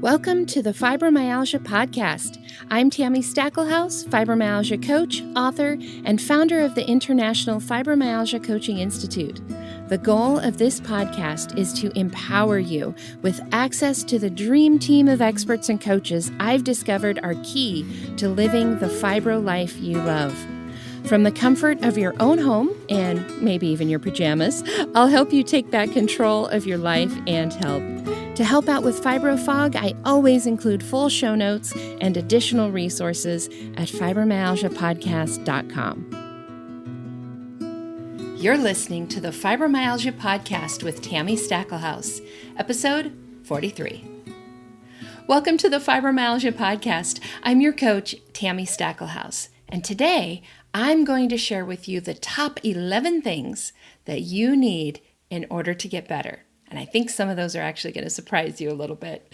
Welcome to the Fibromyalgia Podcast. I'm Tami, fibromyalgia coach, author, and founder of the International Fibromyalgia Coaching Institute. The goal of this podcast is to empower you with access to the dream team of experts and coaches I've discovered are key to living the fibro life you love. From the comfort of your own home, and maybe even your pajamas, I'll help you take back control of your life and health. To help out with Fibro Fog, I always include full show notes and additional resources at fibromyalgiapodcast.com. You're listening to the Fibromyalgia Podcast with Tami, episode 43. Welcome to the Fibromyalgia Podcast. I'm your coach, Tami, and today I'm going to share with you the top 11 things that you need in order to get better. And I think some of those are actually going to surprise you a little bit.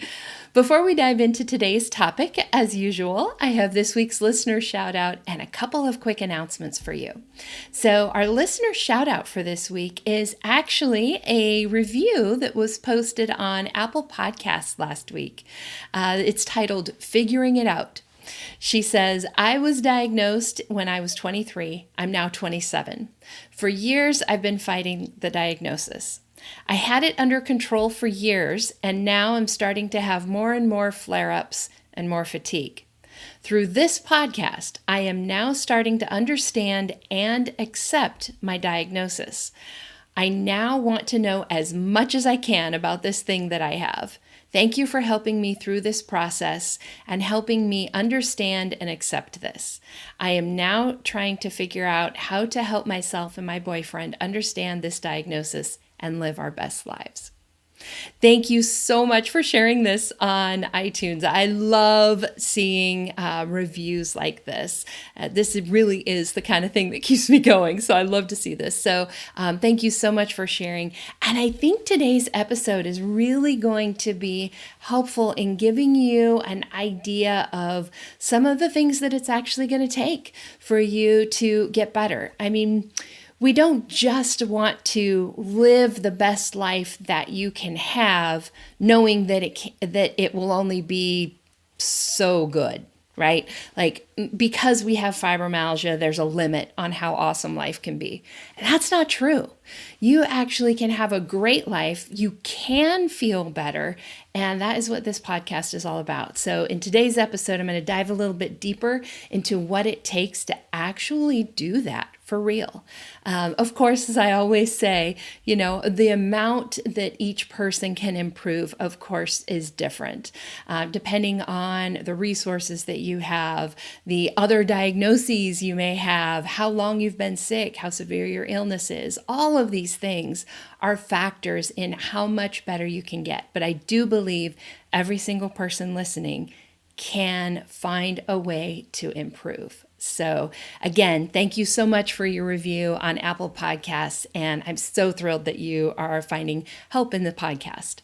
Before we dive into today's topic, as usual, I have this week's listener shout out and a couple of quick announcements for you. So our listener shout out for this week is actually a review that was posted on Apple Podcasts last week. It's titled Figuring It Out. She says, I was diagnosed when I was 23. I'm now 27. For years, I've been fighting the diagnosis. I had it under control for years, and now I'm starting to have more and more flare-ups and more fatigue. Through this podcast, I am now starting to understand and accept my diagnosis. I now want to know as much as I can about this thing that I have. Thank you for helping me through this process and helping me understand and accept this. I am now trying to figure out how to help myself and my boyfriend understand this diagnosis and live our best lives. Thank you so much for sharing this on iTunes. I love seeing reviews like this. This really is the kind of thing that keeps me going, so I love to see this. So thank you so much for sharing. And I think today's episode is really going to be helpful in giving you an idea of some of the things that it's actually going to take for you to get better. I mean, we don't just want to live the best life that you can have, knowing that it will only be so good, right? Like, because we have fibromyalgia, there's a limit on how awesome life can be. And that's not true. You actually can have a great life. You can feel better. And that is what this podcast is all about. So in today's episode, I'm going to dive a little bit deeper into what it takes to actually do that for real. Of course, as I always say, the amount that each person can improve, of course, is different, depending on the resources that you have, the other diagnoses you may have, how long you've been sick, how severe your illness is. All of these things are factors in how much better you can get. But I do believe every single person listening can find a way to improve. So again, thank you so much for your review on Apple Podcasts, and I'm so thrilled that you are finding help in the podcast.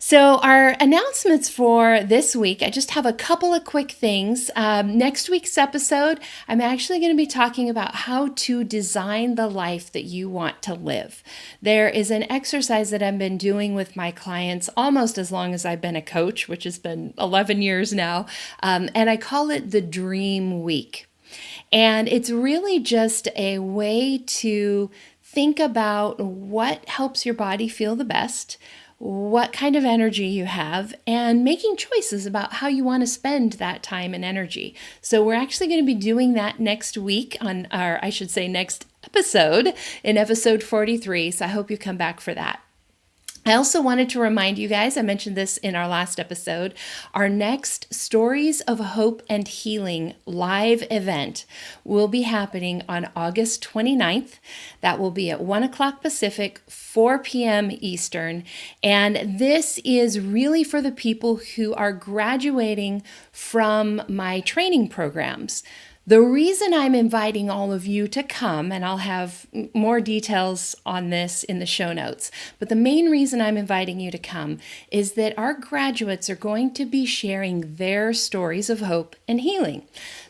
So our announcements for this week, I just have a couple of quick things. Next week's episode, I'm actually going to be talking about how to design the life that you want to live. There is an exercise that I've been doing with my clients almost as long as I've been a coach, which has been 11 years now, and I call it the Dream Week. And it's really just a way to think about what helps your body feel the best, what kind of energy you have, and making choices about how you want to spend that time and energy. So we're actually going to be doing that next week next episode, in episode 43. So I hope you come back for that. I also wanted to remind you guys, I mentioned this in our last episode, our next Stories of Hope and Healing live event will be happening on August 29th. That will be at 1 o'clock Pacific, 4 p.m. Eastern. And this is really for the people who are graduating from my training programs. The reason I'm inviting all of you to come, and I'll have more details on this in the show notes, but the main reason I'm inviting you to come is that our graduates are going to be sharing their stories of hope and healing.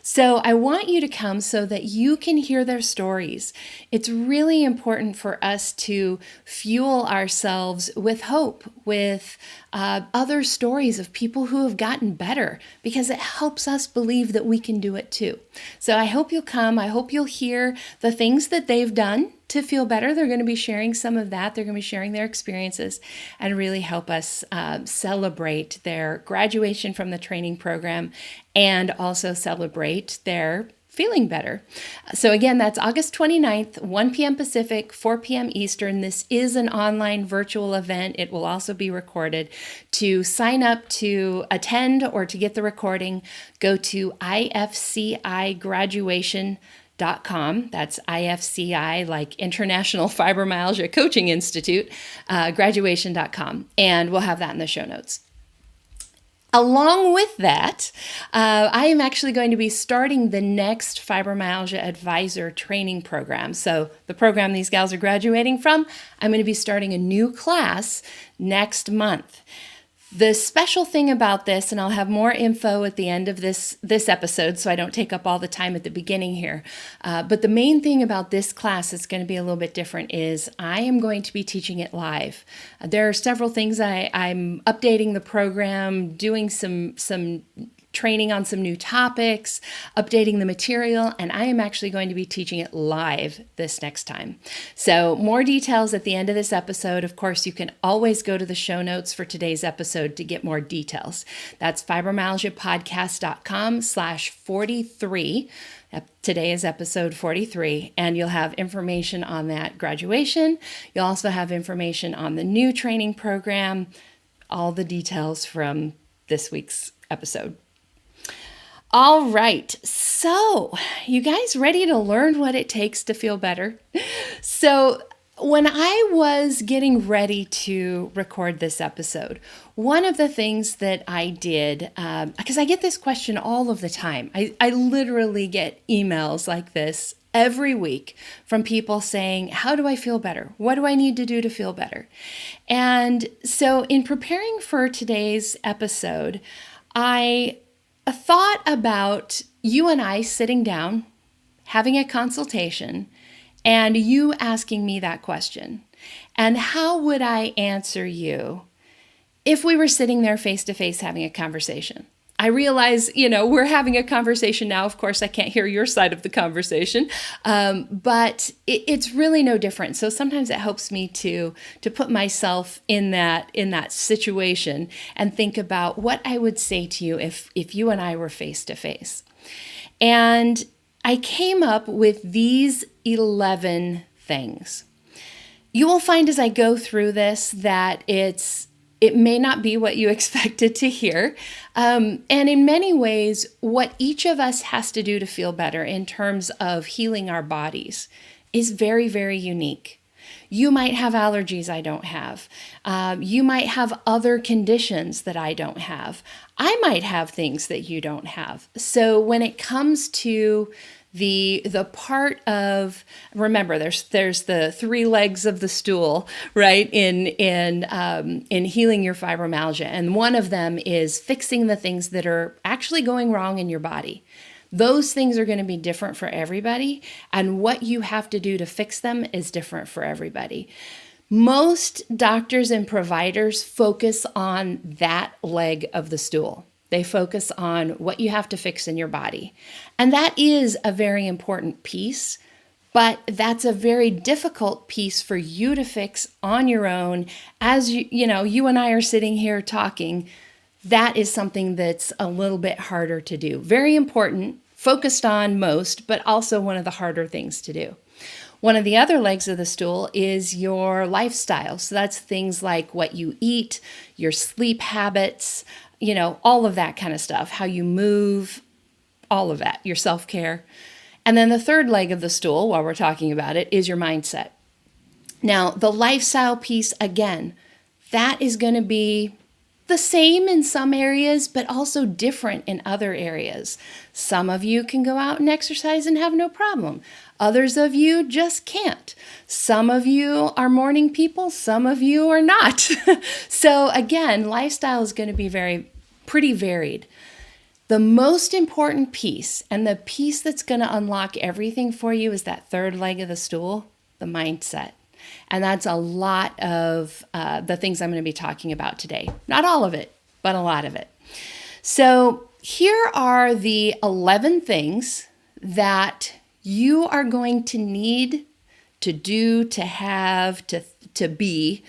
So I want you to come so that you can hear their stories. It's really important for us to fuel ourselves with hope, with other stories of people who have gotten better, because it helps us believe that we can do it too. So I hope you'll come. I hope you'll hear the things that they've done to feel better. They're going to be sharing some of that. They're going to be sharing their experiences and really help us celebrate their graduation from the training program and also celebrate their feeling better. So again, that's August 29th, 1 p.m. Pacific, 4 p.m. Eastern. This is an online virtual event. It will also be recorded. To sign up to attend or to get the recording, go to ifcigraduation.com. That's IFCI, like International Fibromyalgia Coaching Institute, graduation.com. And we'll have that in the show notes. Along with that, I am actually going to be starting the next Fibromyalgia Advisor training program. So the program these gals are graduating from, I'm going to be starting a new class next month. The special thing about this, and I'll have more info at the end of this episode, so I don't take up all the time at the beginning here, but the main thing about this class that's going to be a little bit different is I am going to be teaching it live. There are several things I'm updating the program, doing some training on some new topics, updating the material, and I am actually going to be teaching it live this next time. So more details at the end of this episode. Of course, you can always go to the show notes for today's episode to get more details. That's fibromyalgiapodcast.com/43. Today is episode 43, and you'll have information on that graduation. You'll also have information on the new training program, all the details from this week's episode. All right, so you guys ready to learn what it takes to feel better? So when I was getting ready to record this episode, one of the things that I did, because I get this question all of the time, I literally get emails like this every week from people saying, how do I feel better? What do I need to do to feel better? And so in preparing for today's episode, I thought about you and I sitting down, having a consultation, and you asking me that question. And how would I answer you if we were sitting there face to face having a conversation? I realize, we're having a conversation now. Of course, I can't hear your side of the conversation, but it's really no different. So sometimes it helps me to put myself in that situation and think about what I would say to you if you and I were face to face. And I came up with these 11 things. You will find as I go through this that it may not be what you expected to hear. And in many ways, what each of us has to do to feel better in terms of healing our bodies is very, very unique. You might have allergies I don't have. You might have other conditions that I don't have. I might have things that you don't have. So when it comes to the part of, remember, there's the three legs of the stool, right? In healing your fibromyalgia, and one of them is fixing the things that are actually going wrong in your body. Those things are going to be different for everybody, and what you have to do to fix them is different for everybody. Most doctors and providers focus on that leg of the stool. They focus on what you have to fix in your body. And that is a very important piece, but that's a very difficult piece for you to fix on your own. As you and I are sitting here talking, that is something that's a little bit harder to do. Very important, focused on most, but also one of the harder things to do. One of the other legs of the stool is your lifestyle. So that's things like what you eat, your sleep habits, all of that kind of stuff, how you move, all of that, your self-care. And then the third leg of the stool, while we're talking about it, is your mindset. Now, the lifestyle piece, again, that is going to be the same in some areas, but also different in other areas. Some of you can go out and exercise and have no problem. Others of you just can't. Some of you are morning people, some of you are not. So again, lifestyle is going to be pretty varied. The most important piece, and the piece that's going to unlock everything for you, is that third leg of the stool, the mindset. And that's a lot of the things I'm going to be talking about today. Not all of it, but a lot of it. So here are the 11 things that you are going to need to do, to have, to be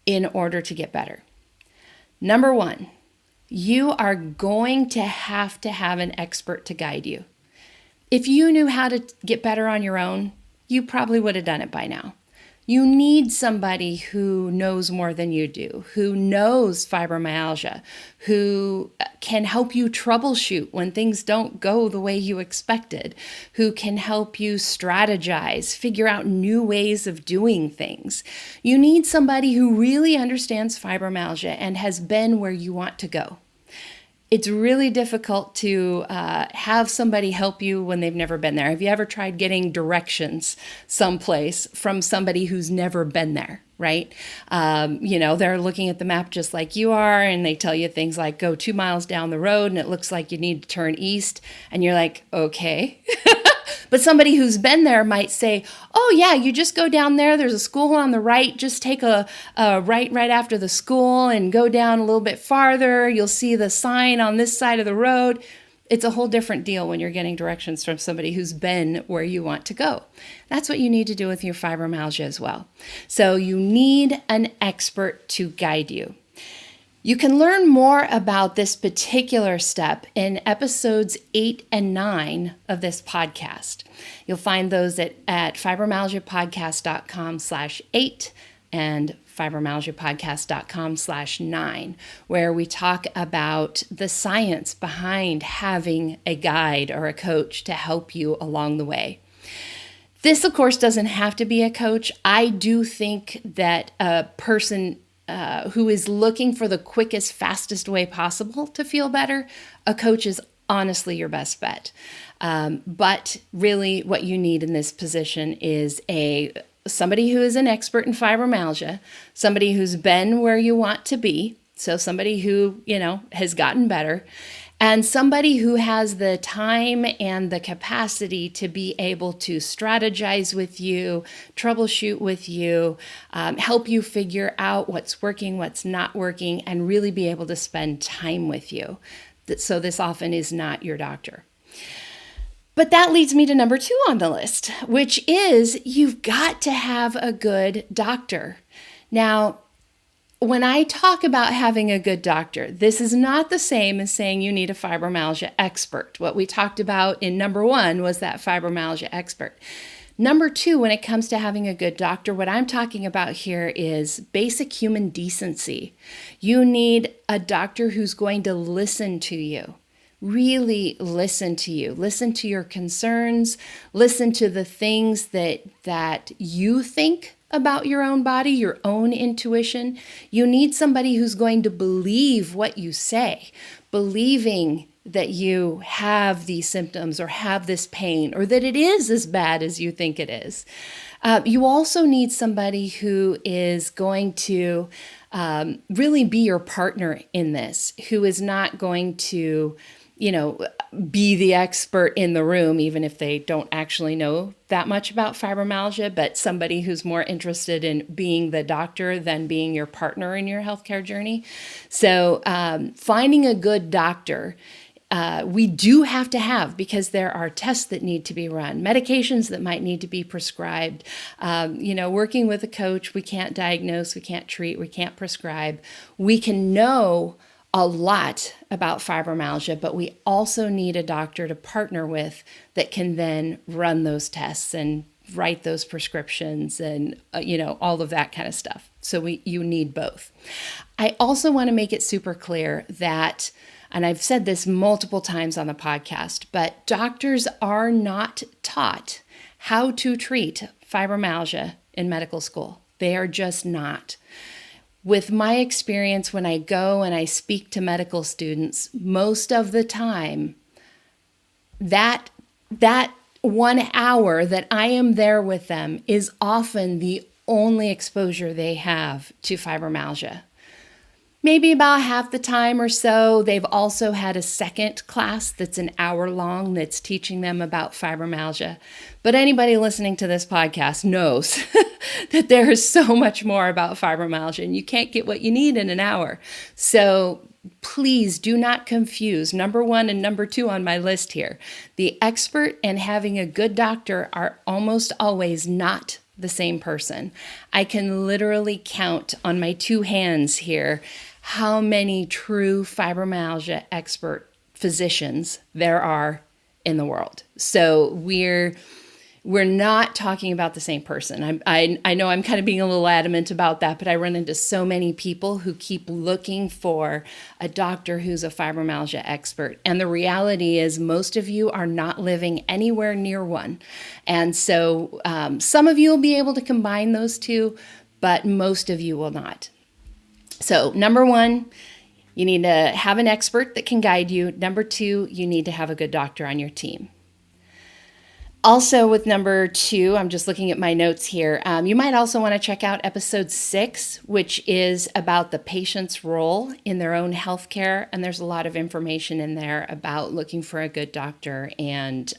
in order to get better. Number 1, you are going to have an expert to guide you. If you knew how to get better on your own, you probably would have done it by now. You need somebody who knows more than you do, who knows fibromyalgia, who can help you troubleshoot when things don't go the way you expected, who can help you strategize, figure out new ways of doing things. You need somebody who really understands fibromyalgia and has been where you want to go. It's really difficult to have somebody help you when they've never been there. Have you ever tried getting directions someplace from somebody who's never been there, right? They're looking at the map just like you are, and they tell you things like, go 2 miles down the road, and it looks like you need to turn east. And you're like, okay. But somebody who's been there might say, oh yeah, you just go down there. There's a school on the right. Just take a right after the school and go down a little bit farther. You'll see the sign on this side of the road. It's a whole different deal when you're getting directions from somebody who's been where you want to go. That's what you need to do with your fibromyalgia as well. So you need an expert to guide you. You can learn more about this particular step in episodes 8 and 9 of this podcast. You'll find those at fibromyalgiapodcast.com/8 and fibromyalgiapodcast.com/9, where we talk about the science behind having a guide or a coach to help you along the way. This, of course, doesn't have to be a coach. I do think that a person who is looking for the quickest, fastest way possible to feel better, a coach is honestly your best bet. But really what you need in this position is somebody who is an expert in fibromyalgia, somebody who's been where you want to be, so somebody who, has gotten better, and somebody who has the time and the capacity to be able to strategize with you, troubleshoot with you, help you figure out what's working, what's not working, and really be able to spend time with you. So this often is not your doctor. But that leads me to number 2 on the list, which is you've got to have a good doctor. Now, when I talk about having a good doctor, this is not the same as saying you need a fibromyalgia expert. What we talked about in number 1 was that fibromyalgia expert. Number 2, when it comes to having a good doctor, what I'm talking about here is basic human decency. You need a doctor who's going to listen to you. Really listen to you, listen to your concerns, listen to the things that you think about your own body, your own intuition. You need somebody who's going to believe what you say, believing that you have these symptoms or have this pain or that it is as bad as you think it is. You also need somebody who is going to really be your partner in this, who is not going to be the expert in the room, even if they don't actually know that much about fibromyalgia, but somebody who's more interested in being the doctor than being your partner in your healthcare journey. So finding a good doctor, we do have to have, because there are tests that need to be run, medications that might need to be prescribed. Working with a coach, we can't diagnose, we can't treat, we can't prescribe. We can know a lot about fibromyalgia, but we also need a doctor to partner with that can then run those tests and write those prescriptions and, all of that kind of stuff. So you need both. I also want to make it super clear that, and I've said this multiple times on the podcast, but doctors are not taught how to treat fibromyalgia in medical school. They are just not. With my experience, when I go and I speak to medical students, most of the time, that 1 hour that I am there with them is often the only exposure they have to fibromyalgia. Maybe about half the time or so, they've also had a second class that's an hour long that's teaching them about fibromyalgia. But anybody listening to this podcast knows that there is so much more about fibromyalgia, and you can't get what you need in an hour. So please do not confuse number 1 and number 2 on my list here. The expert and having a good doctor are almost always not the same person. I can literally count on my 2 hands here how many true fibromyalgia expert physicians there are in the world. So we're not talking about the same person. I know I'm kind of being a little adamant about that, but I run into so many people who keep looking for a doctor who's a fibromyalgia expert. And the reality is most of you are not living anywhere near one. And so some of you will be able to combine those two, but most of you will not. So number 1, you need to have an expert that can guide you. Number 2, you need to have a good doctor on your team. Also with number 2, I'm just looking at my notes here. You might also want to check out episode 6, which is about the patient's role in their own healthcare. And there's a lot of information in there about looking for a good doctor and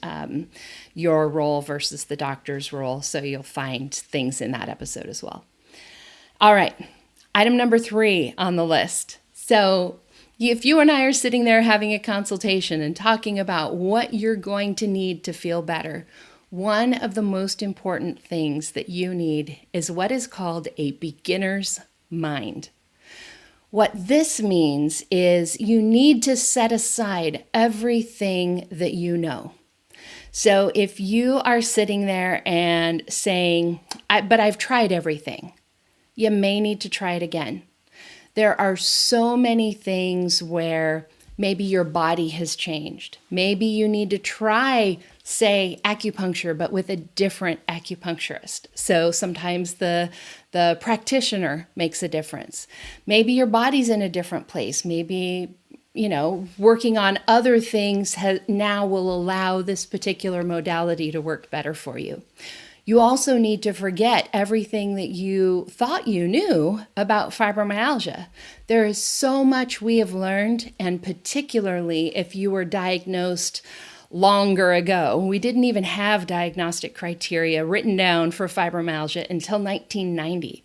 your role versus the doctor's role. So you'll find things in that episode as well. All right. Item number 3 on the list. So if you and I are sitting there having a consultation and talking about what you're going to need to feel better, one of the most important things that you need is what is called a beginner's mind. What this means is you need to set aside everything that you know. So if you are sitting there and saying, but I've tried everything, you may need to try it again. There are so many things where maybe your body has changed. Maybe you need to try, say, acupuncture, but with a different acupuncturist. So sometimes the practitioner makes a difference. Maybe your body's in a different place. Maybe, working on other things now will allow this particular modality to work better for you. You also need to forget everything that you thought you knew about fibromyalgia. There is so much we have learned, and particularly if you were diagnosed longer ago. We didn't even have diagnostic criteria written down for fibromyalgia until 1990.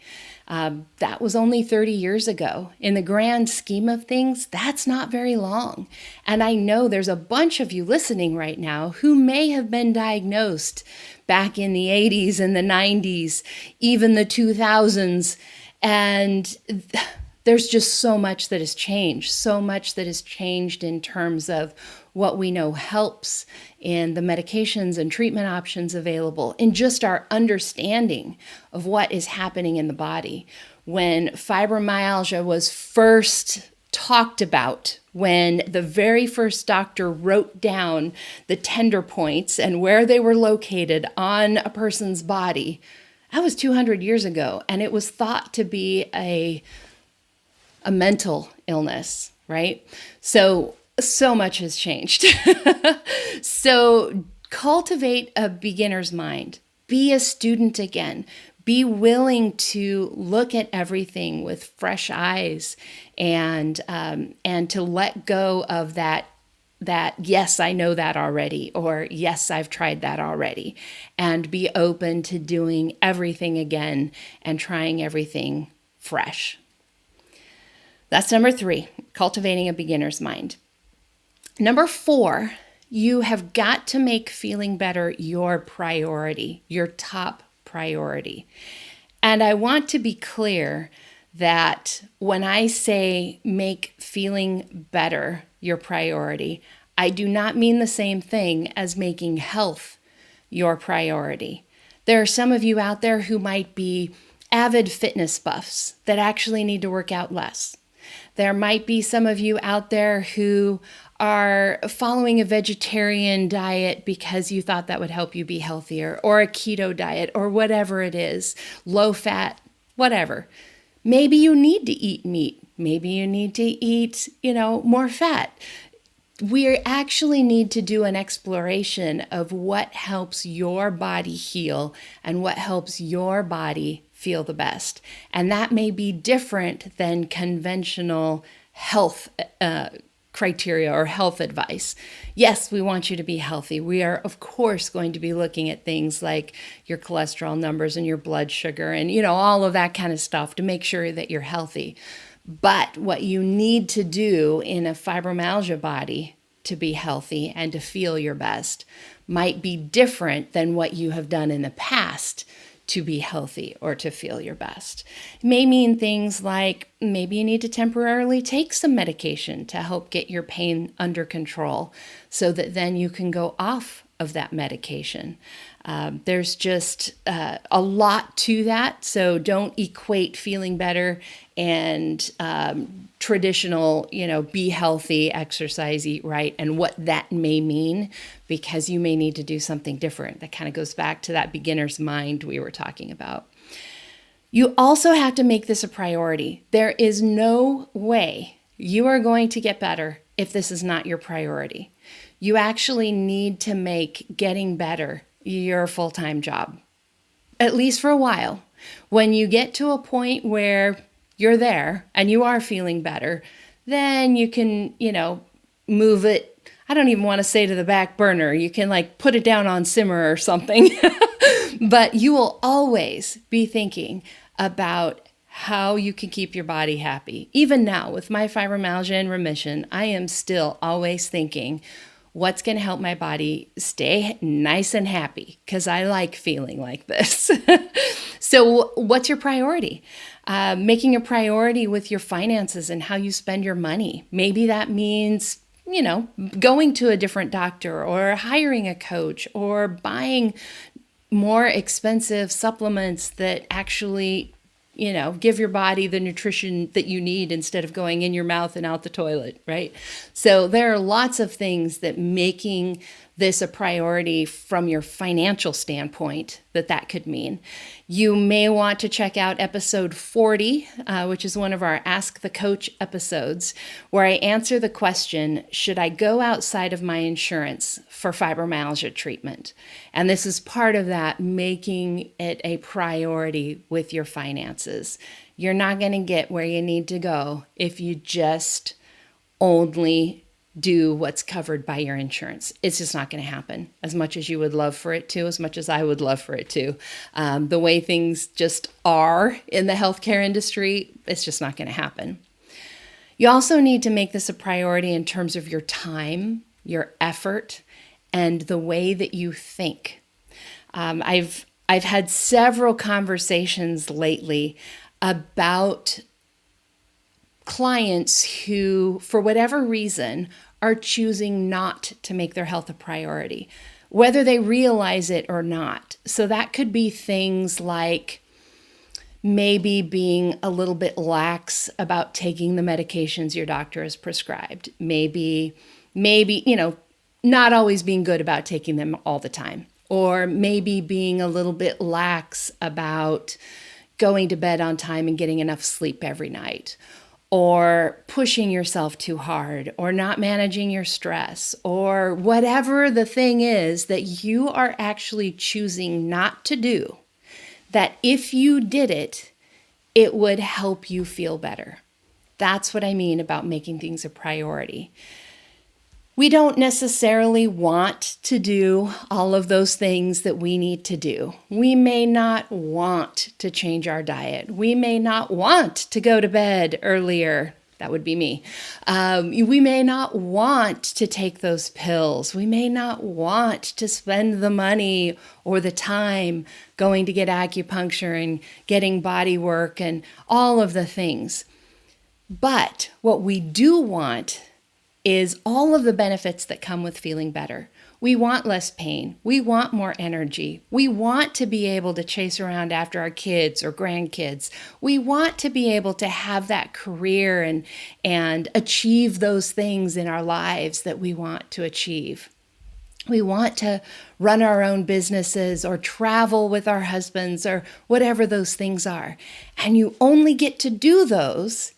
That was only 30 years ago. In the grand scheme of things, that's not very long. And I know there's a bunch of you listening right now who may have been diagnosed back in the 80s and the 90s, even the 2000s. And there's just so much that has changed in terms of what we know helps in the medications and treatment options available, in just our understanding of what is happening in the body. When fibromyalgia was first talked about, when the very first doctor wrote down the tender points and where they were located on a person's body, that was 200 years ago, and it was thought to be a mental illness, right? So much has changed. So cultivate a beginner's mind. Be a student again. Be willing to look at everything with fresh eyes and to let go of that yes, I know that already, or yes, I've tried that already, and be open to doing everything again and trying everything fresh. That's number 3, cultivating a beginner's mind. Number 4, you have got to make feeling better your priority, your top priority. And I want to be clear that when I say make feeling better your priority, I do not mean the same thing as making health your priority. There are some of you out there who might be avid fitness buffs that actually need to work out less. There might be some of you out there who are following a vegetarian diet because you thought that would help you be healthier, or a keto diet, or whatever it is, low fat, whatever. Maybe you need to eat meat. Maybe you need to eat, more fat. We actually need to do an exploration of what helps your body heal and what helps your body feel the best. And that may be different than conventional health criteria or health advice. Yes, we want you to be healthy. We are, of course, going to be looking at things like your cholesterol numbers and your blood sugar and, all of that kind of stuff to make sure that you're healthy. But what you need to do in a fibromyalgia body to be healthy and to feel your best might be different than what you have done in the past to be healthy or to feel your best. It may mean things like maybe you need to temporarily take some medication to help get your pain under control so that then you can go off of that medication. There's just a lot to that, so don't equate feeling better and traditional, be healthy, exercise, eat right, and what that may mean, because you may need to do something different. That kind of goes back to that beginner's mind we were talking about. You also have to make this a priority. There is no way you are going to get better if this is not your priority. You actually need to make getting better your full-time job, at least for a while. When you get to a point where you're there and you are feeling better, then you can, move it. I don't even want to say to the back burner. You can put it down on simmer or something. But you will always be thinking about how you can keep your body happy. Even now with my fibromyalgia and remission, I am still always thinking, what's going to help my body stay nice and happy? Because I like feeling like this. So what's your priority? Making a priority with your finances and how you spend your money. Maybe that means, going to a different doctor or hiring a coach or buying more expensive supplements that actually give your body the nutrition that you need instead of going in your mouth and out the toilet, right? So there are lots of things that making this a priority from your financial standpoint that could mean. You may want to check out episode 40, which is one of our Ask the Coach episodes, where I answer the question, should I go outside of my insurance for fibromyalgia treatment? And this is part of that, making it a priority with your finances. You're not going to get where you need to go if you just only do what's covered by your insurance. It's just not going to happen as much as you would love for it to, as much as I would love for it to. The way things just are in the healthcare industry, it's just not going to happen. You also need to make this a priority in terms of your time, your effort, and the way that you think. I've had several conversations lately about clients who, for whatever reason, are choosing not to make their health a priority, whether they realize it or not. So that could be things like maybe being a little bit lax about taking the medications your doctor has prescribed. Maybe, not always being good about taking them all the time. Or maybe being a little bit lax about going to bed on time and getting enough sleep every night. Or pushing yourself too hard, or not managing your stress, or whatever the thing is that you are actually choosing not to do, that if you did it, it would help you feel better. That's what I mean about making things a priority. We don't necessarily want to do all of those things that we need to do. We may not want to change our diet. We may not want to go to bed earlier. That would be me. We may not want to take those pills. We may not want to spend the money or the time going to get acupuncture and getting body work and all of the things. But what we do want is all of the benefits that come with feeling better. We want less pain. We want more energy. We want to be able to chase around after our kids or grandkids. We want to be able to have that career and achieve those things in our lives that we want to achieve. We want to run our own businesses or travel with our husbands or whatever those things are. And you only get to do those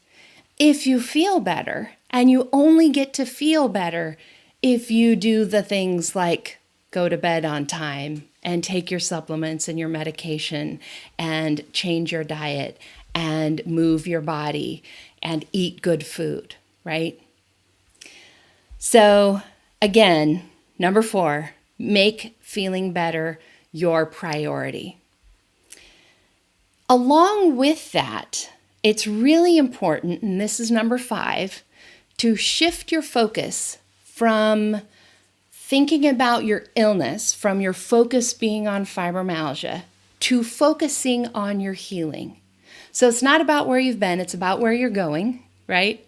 if you feel better. And you only get to feel better if you do the things like go to bed on time and take your supplements and your medication and change your diet and move your body and eat good food, right? So again, number 4, make feeling better your priority. Along with that, it's really important, and this is number 5, to shift your focus from thinking about your illness, from your focus being on fibromyalgia, to focusing on your healing. So it's not about where you've been, it's about where you're going, right?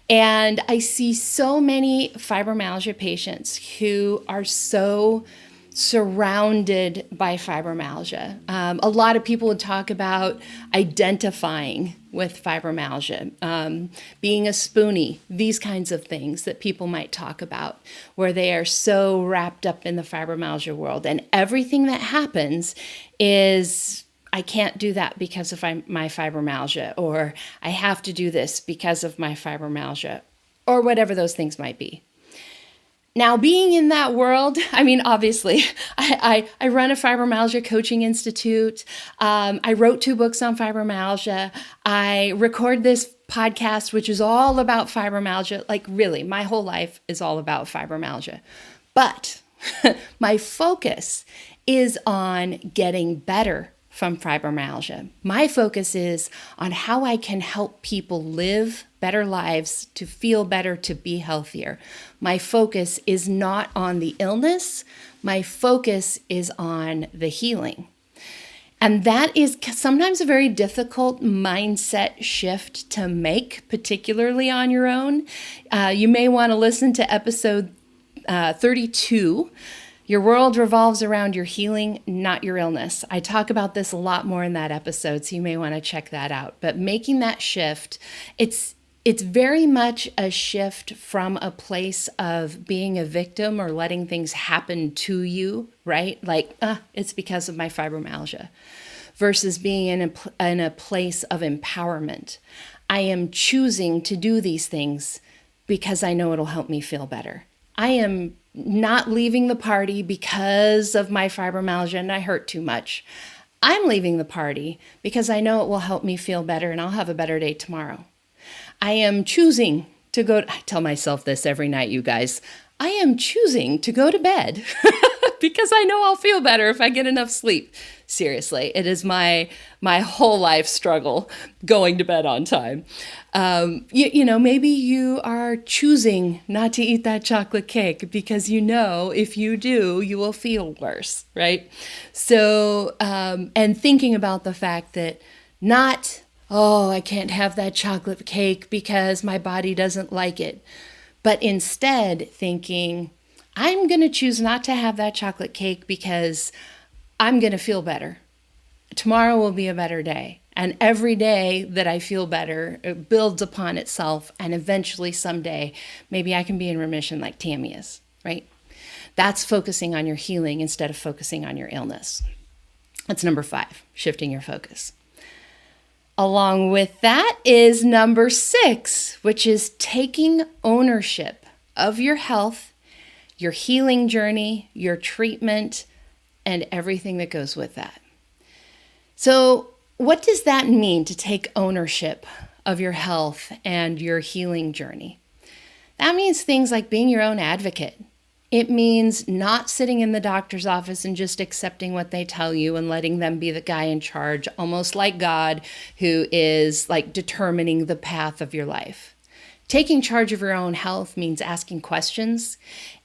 And I see so many fibromyalgia patients who are so surrounded by fibromyalgia. A lot of people would talk about identifying with fibromyalgia, being a spoonie, these kinds of things that people might talk about, where they are so wrapped up in the fibromyalgia world. And everything that happens is, I can't do that because of my fibromyalgia, or I have to do this because of my fibromyalgia, or whatever those things might be. Now, being in that world, I mean, obviously, I run a fibromyalgia coaching institute. I wrote 2 books on fibromyalgia. I record this podcast, which is all about fibromyalgia. Like, really, my whole life is all about fibromyalgia. But my focus is on getting better from fibromyalgia. My focus is on how I can help people live better lives, to feel better, to be healthier. My focus is not on the illness. My focus is on the healing. And that is sometimes a very difficult mindset shift to make, particularly on your own. You may want to listen to episode 32. Your world revolves around your healing, not your illness. I talk about this a lot more in that episode, so you may want to check that out. But making that shift, it's very much a shift from a place of being a victim or letting things happen to you, right? Like, it's because of my fibromyalgia, versus being in a place of empowerment. I am choosing to do these things because I know it'll help me feel better. I am not leaving the party because of my fibromyalgia and I hurt too much. I'm leaving the party because I know it will help me feel better and I'll have a better day tomorrow. I am choosing to go, I tell myself this every night, you guys, I am choosing to go to bed because I know I'll feel better if I get enough sleep. Seriously, it is my whole life struggle going to bed on time. You know, maybe you are choosing not to eat that chocolate cake because you know if you do, you will feel worse, right? So, and thinking about the fact that not, oh, I can't have that chocolate cake because my body doesn't like it, but instead thinking, I'm going to choose not to have that chocolate cake because I'm going to feel better. Tomorrow will be a better day. And every day that I feel better, it builds upon itself. And eventually someday, maybe I can be in remission like Tami is, right? That's focusing on your healing instead of focusing on your illness. That's number 5, shifting your focus. Along with that is number 6, which is taking ownership of your health, your healing journey, your treatment, and everything that goes with that. So what does that mean to take ownership of your health and your healing journey? That means things like being your own advocate. It means not sitting in the doctor's office and just accepting what they tell you and letting them be the guy in charge, almost like God, who is like determining the path of your life. Taking charge of your own health means asking questions.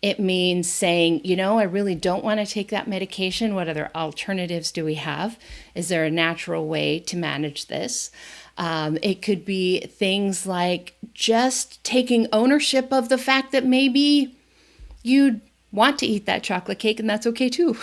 It means saying, you know, I really don't want to take that medication. What other alternatives do we have? Is there a natural way to manage this? It could be things like just taking ownership of the fact that maybe you want to eat that chocolate cake and that's okay too.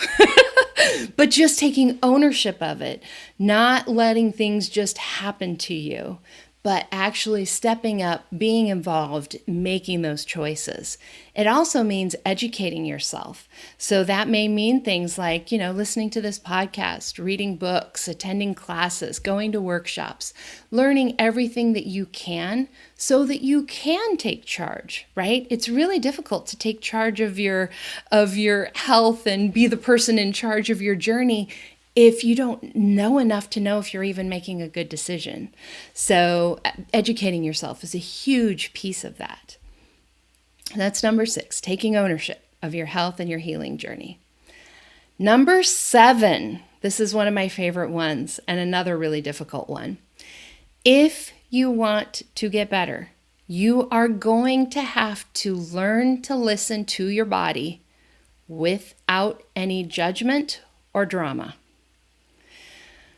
But just taking ownership of it, not letting things just happen to you, but actually stepping up, being involved, making those choices. It also means educating yourself. So that may mean things like, listening to this podcast, reading books, attending classes, going to workshops, learning everything that you can so that you can take charge, right? It's really difficult to take charge of your health and be the person in charge of your journey if you don't know enough to know if you're even making a good decision. So educating yourself is a huge piece of that. That's number 6, taking ownership of your health and your healing journey. Number 7, this is one of my favorite ones and another really difficult one. If you want to get better, you are going to have to learn to listen to your body without any judgment or drama.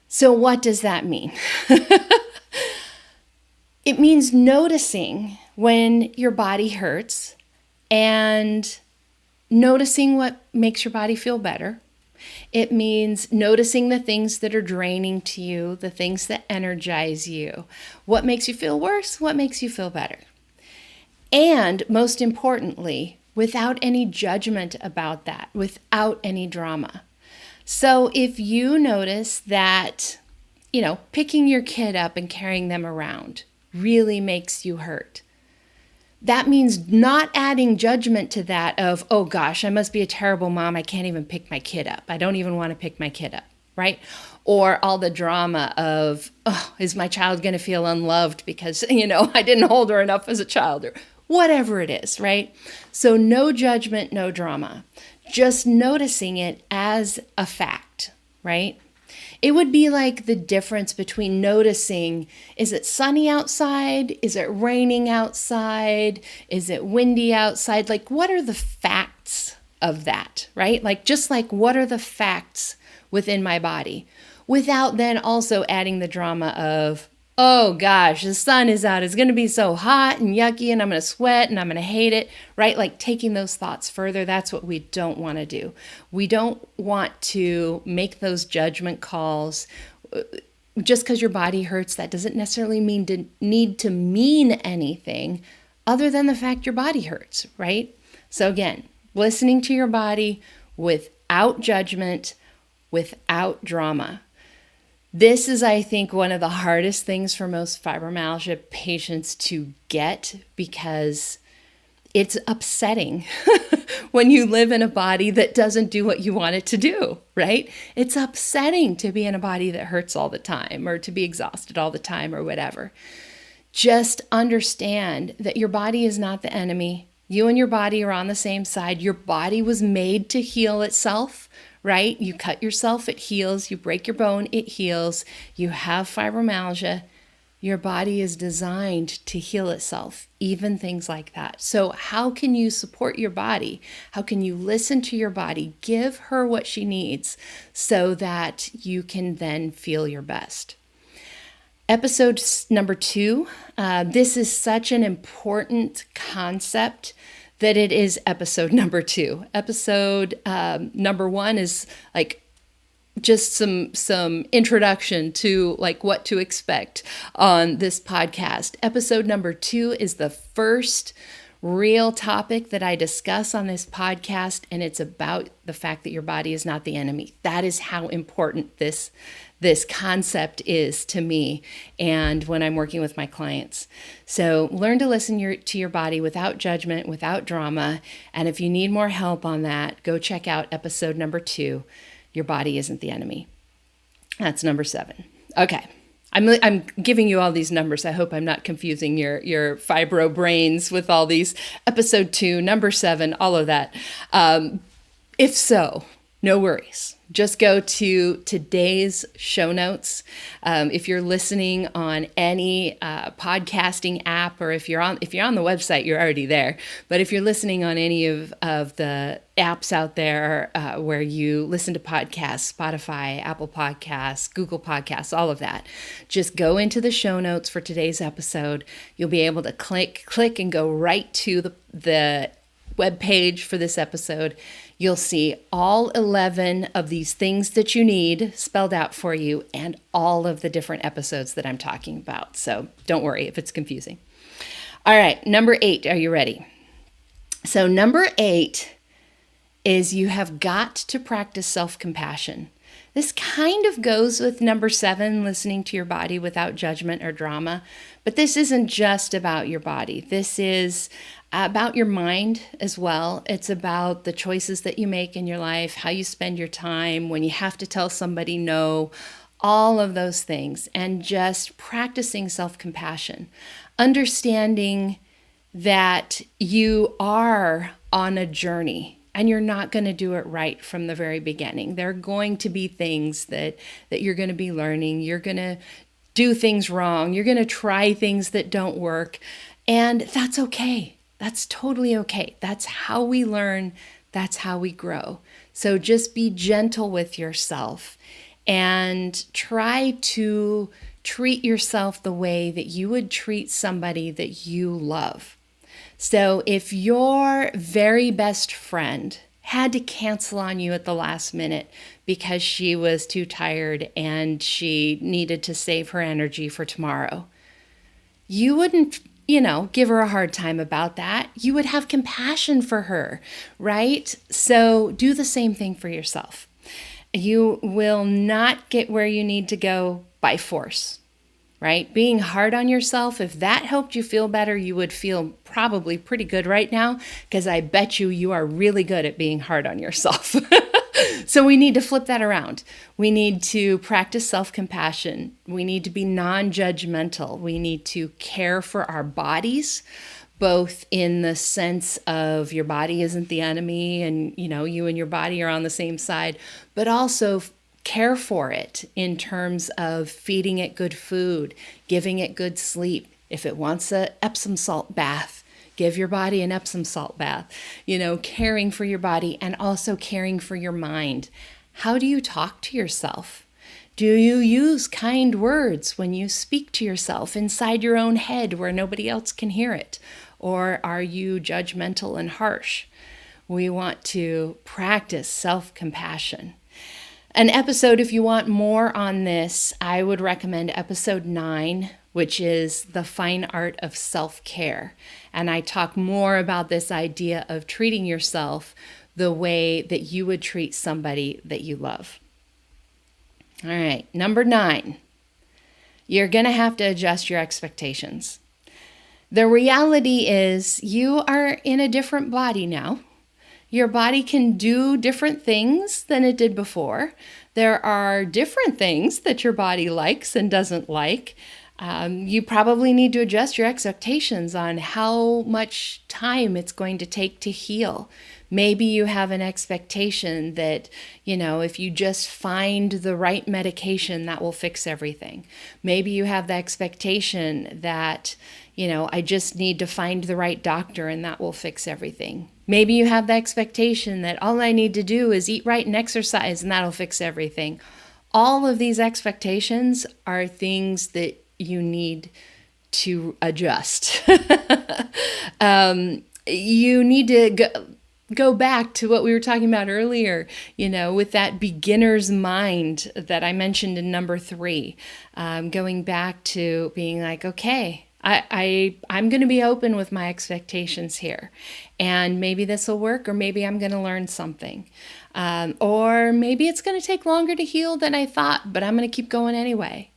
So what does that mean? It means noticing when your body hurts and noticing what makes your body feel better. It means noticing the things that are draining to you, the things that energize you, what makes you feel worse, what makes you feel better. And most importantly, without any judgment about that, without any drama. So if you notice that, picking your kid up and carrying them around really makes you hurt, that means not adding judgment to that of, oh gosh, I must be a terrible mom. I can't even pick my kid up. I don't even want to pick my kid up, right? Or all the drama of, oh, is my child going to feel unloved because, I didn't hold her enough as a child, or whatever it is, right? So no judgment, no drama. Just noticing it as a fact, right? It would be like the difference between noticing, is it sunny outside? Is it raining outside? Is it windy outside? Like, what are the facts of that, right? Just what are the facts within my body? Without then also adding the drama of, oh gosh, the sun is out. It's going to be so hot and yucky and I'm going to sweat and I'm going to hate it, right? Taking those thoughts further, that's what we don't want to do. We don't want to make those judgment calls. Just because your body hurts, that doesn't necessarily need to mean anything other than the fact your body hurts, right? So again, listening to your body without judgment, without drama. This is, I think, one of the hardest things for most fibromyalgia patients to get because it's upsetting when you live in a body that doesn't do what you want it to do, right? It's upsetting to be in a body that hurts all the time or to be exhausted all the time or whatever. Just understand that your body is not the enemy. You and your body are on the same side. Your body was made to heal itself, right? You cut yourself, it heals. You break your bone, it heals. You have fibromyalgia. Your body is designed to heal itself, even things like that. So how can you support your body? How can you listen to your body? Give her what she needs so that you can then feel your best. Episode number 2, this is such an important concept that it is episode number 2. Episode number 1 is just some introduction to what to expect on this podcast. Episode number 2 is the first real topic that I discuss on this podcast, and it's about the fact that your body is not the enemy. That is how important this concept is to me and when I'm working with my clients. So learn to listen to your body without judgment, without drama. And if you need more help on that, go check out episode number 2, Your Body Isn't the Enemy. That's number 7. Okay. I'm giving you all these numbers. I hope I'm not confusing your fibro brains with all these. Episode 2, number 7, all of that. If so, no worries. Just go to today's show notes. If you're listening on any podcasting app, or if you're on the website, you're already there. But if you're listening on any of the apps out there where you listen to podcasts, Spotify, Apple Podcasts, Google Podcasts, all of that, just go into the show notes for today's episode. You'll be able to click and go right to the webpage for this episode, you'll see all 11 of these things that you need spelled out for you and all of the different episodes that I'm talking about. So don't worry if it's confusing. All right, number 8, are you ready? So number 8 is you have got to practice self-compassion. This kind of goes with number 7, listening to your body without judgment or drama. But this isn't just about your body. This is about your mind as well. It's about the choices that you make in your life, how you spend your time, when you have to tell somebody no, all of those things, and just practicing self-compassion, understanding that you are on a journey and you're not going to do it right from the very beginning. There are going to be things that you're going to be learning. You're going to do things wrong. You're going to try things that don't work. And that's okay. That's totally okay. That's how we learn. That's how we grow. So just be gentle with yourself and try to treat yourself the way that you would treat somebody that you love. So if your very best friend had to cancel on you at the last minute because she was too tired and she needed to save her energy for tomorrow, you wouldn't, give her a hard time about that. You would have compassion for her, right? So do the same thing for yourself. You will not get where you need to go by force. Right? Being hard on yourself, if that helped you feel better, you would feel probably pretty good right now, because I bet you are really good at being hard on yourself. So we need to flip that around. We need to practice self-compassion. We need to be non-judgmental. We need to care for our bodies, both in the sense of your body isn't the enemy and, you and your body are on the same side, but also care for it in terms of feeding it good food, giving it good sleep. If it wants an Epsom salt bath, give your body an Epsom salt bath. Caring for your body and also caring for your mind. How do you talk to yourself? Do you use kind words when you speak to yourself inside your own head where nobody else can hear it? Or are you judgmental and harsh? We want to practice self-compassion. An episode, if you want more on this, I would recommend episode 9, which is the fine art of self-care. And I talk more about this idea of treating yourself the way that you would treat somebody that you love. All right, number 9, you're going to have to adjust your expectations. The reality is you are in a different body now. Your body can do different things than it did before. There are different things that your body likes and doesn't like. You probably need to adjust your expectations on how much time it's going to take to heal. Maybe you have an expectation that, if you just find the right medication, that will fix everything. Maybe you have the expectation that, I just need to find the right doctor and that will fix everything. Maybe you have the expectation that all I need to do is eat right and exercise and that'll fix everything. All of these expectations are things that you need to adjust. You need to go back to what we were talking about earlier, with that beginner's mind that I mentioned in number 3, going back to being like, okay, I'm going to be open with my expectations here. And maybe this will work, or maybe I'm going to learn something. Or maybe it's going to take longer to heal than I thought, but I'm going to keep going anyway,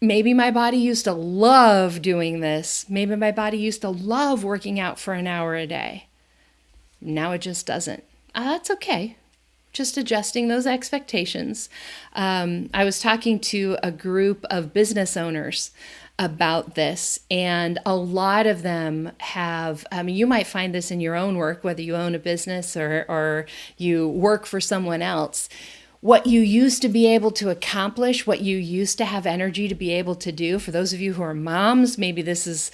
Maybe my body used to love doing this. Maybe my body used to love working out for an hour a day. Now it just doesn't. That's okay. Just adjusting those expectations. I was talking to a group of business owners about this, and a lot of them have, you might find this in your own work, whether you own a business or you work for someone else. What you used to be able to accomplish, what you used to have energy to be able to do. For those of you who are moms, maybe this is,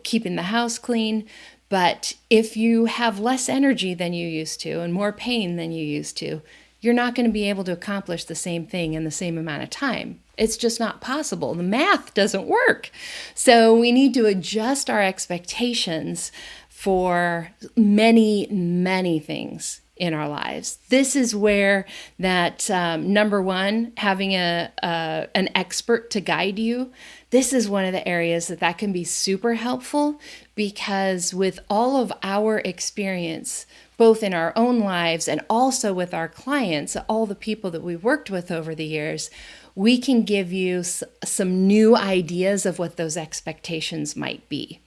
keeping the house clean. But if you have less energy than you used to and more pain than you used to, you're not going to be able to accomplish the same thing in the same amount of time. It's just not possible. The math doesn't work. So we need to adjust our expectations for many, many things in our lives. This is where that number one, having an expert to guide you, this is one of the areas that can be super helpful, because with all of our experience, both in our own lives and also with our clients, all the people that we've worked with over the years, we can give you some new ideas of what those expectations might be.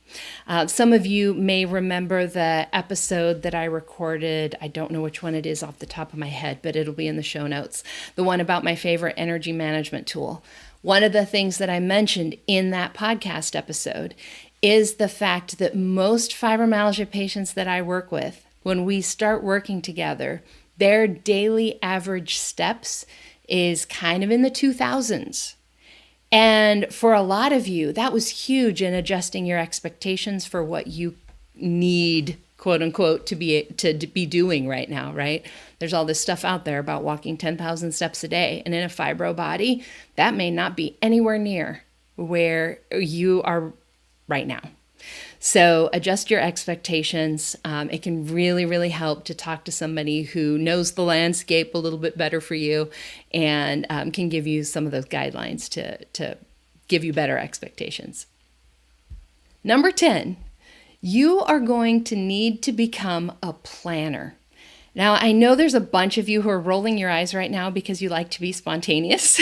Some of you may remember the episode that I recorded. I don't know which one it is off the top of my head, but it'll be in the show notes. The one about my favorite energy management tool. One of the things that I mentioned in that podcast episode is the fact that most fibromyalgia patients that I work with, when we start working together, their daily average steps is kind of in the 2000s. And for a lot of you, that was huge in adjusting your expectations for what you need, quote unquote, to be doing right now, right? There's all this stuff out there about walking 10,000 steps a day. And in a fibro body, that may not be anywhere near where you are right now. So adjust your expectations. It can really, really help to talk to somebody who knows the landscape a little bit better for you and can give you some of those guidelines to give you better expectations. Number 10, you are going to need to become a planner. Now, I know there's a bunch of you who are rolling your eyes right now because you like to be spontaneous.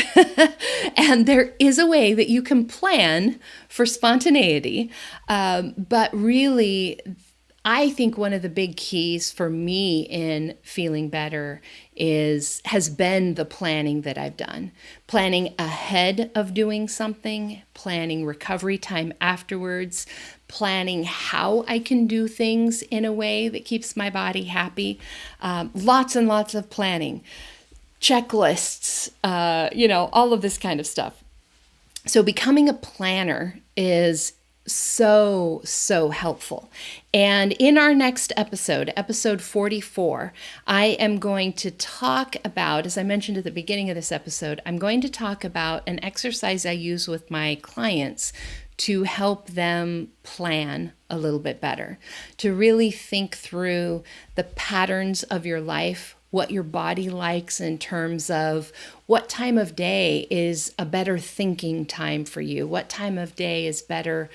And there is a way that you can plan for spontaneity. But really, I think one of the big keys for me in feeling better has been the planning that I've done. Planning ahead of doing something, planning recovery time afterwards, planning how I can do things in a way that keeps my body happy. Lots and lots of planning, checklists, all of this kind of stuff. So becoming a planner is so helpful. And in our next episode, episode 44, I am going to talk about, as I mentioned at the beginning of this episode, I'm going to talk about an exercise I use with my clients to help them plan a little bit better, to really think through the patterns of your life, what your body likes in terms of what time of day is a better thinking time for you, what time of day is better,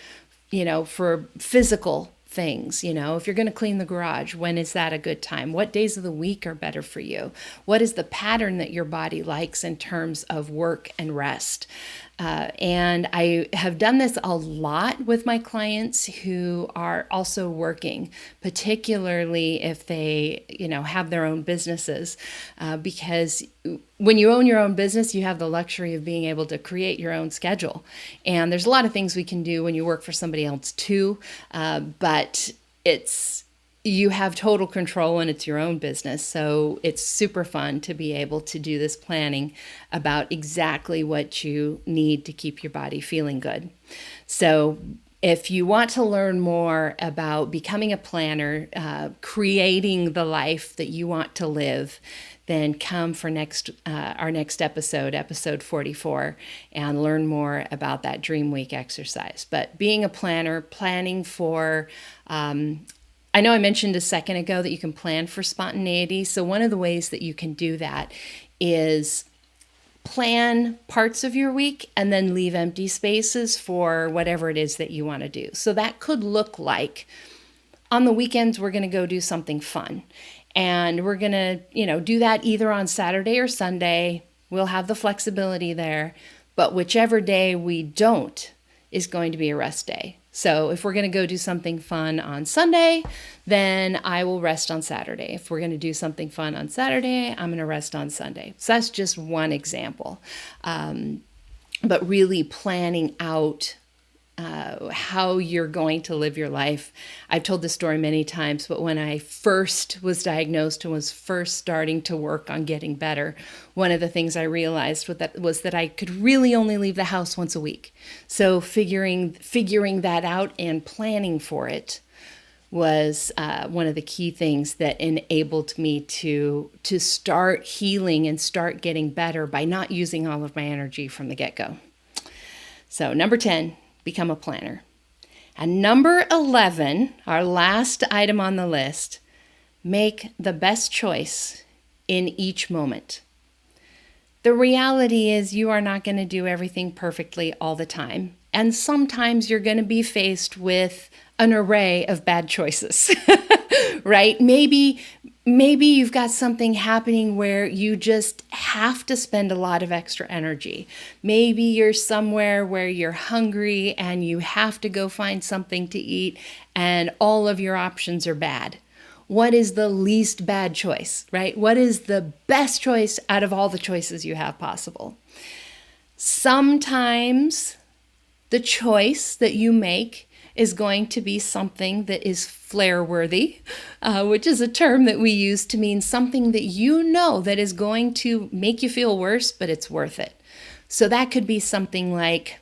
for physical things. If you're going to clean the garage, when is that a good time? What days of the week are better for you? What is the pattern that your body likes in terms of work and rest? And I have done this a lot with my clients who are also working, particularly if they, have their own businesses, because when you own your own business, you have the luxury of being able to create your own schedule. And there's a lot of things we can do when you work for somebody else too, but you have total control and it's your own business. So it's super fun to be able to do this planning about exactly what you need to keep your body feeling good. So if you want to learn more about becoming a planner, creating the life that you want to live, then come for our next episode, episode 44, and learn more about that Dream Week exercise. But being a planner, planning for I know I mentioned a second ago that you can plan for spontaneity. So one of the ways that you can do that is plan parts of your week and then leave empty spaces for whatever it is that you want to do. So that could look like on the weekends, we're going to go do something fun. And we're going to, do that either on Saturday or Sunday. We'll have the flexibility there. But whichever day we don't is going to be a rest day. So if we're going to go do something fun on Sunday, then I will rest on Saturday. If we're going to do something fun on Saturday, I'm going to rest on Sunday. So that's just one example. But really planning out how you're going to live your life. I've told this story many times, but when I first was diagnosed and was first starting to work on getting better, one of the things I realized was that I could really only leave the house once a week. So figuring that out and planning for it was one of the key things that enabled me to start healing and start getting better by not using all of my energy from the get-go. So number 10, become a planner. And number 11, our last item on the list, make the best choice in each moment. The reality is you are not going to do everything perfectly all the time. And sometimes you're going to be faced with an array of bad choices, right? Maybe you've got something happening where you just have to spend a lot of extra energy. Maybe you're somewhere where you're hungry and you have to go find something to eat and all of your options are bad. What is the least bad choice, right? What is the best choice out of all the choices you have possible? Sometimes the choice that you make is going to be something that is flare-worthy, which is a term that we use to mean something that you know that is going to make you feel worse, but it's worth it. So that could be something like,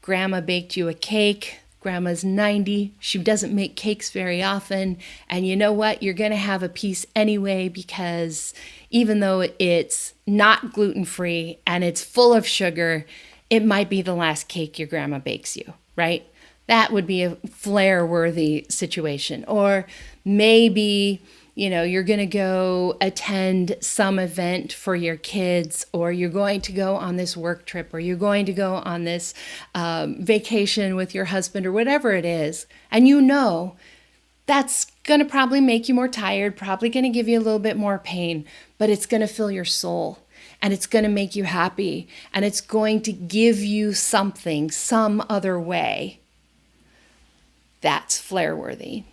Grandma baked you a cake. Grandma's 90. She doesn't make cakes very often. And you know what? You're going to have a piece anyway because even though it's not gluten-free and it's full of sugar, it might be the last cake your grandma bakes you, right? That would be a flare-worthy situation. Or maybe, you're going to go attend some event for your kids, or you're going to go on this work trip, or you're going to go on this vacation with your husband, or whatever it is. And that's going to probably make you more tired, probably going to give you a little bit more pain, but it's going to fill your soul. And it's going to make you happy. And it's going to give you something, some other way. That's flare-worthy.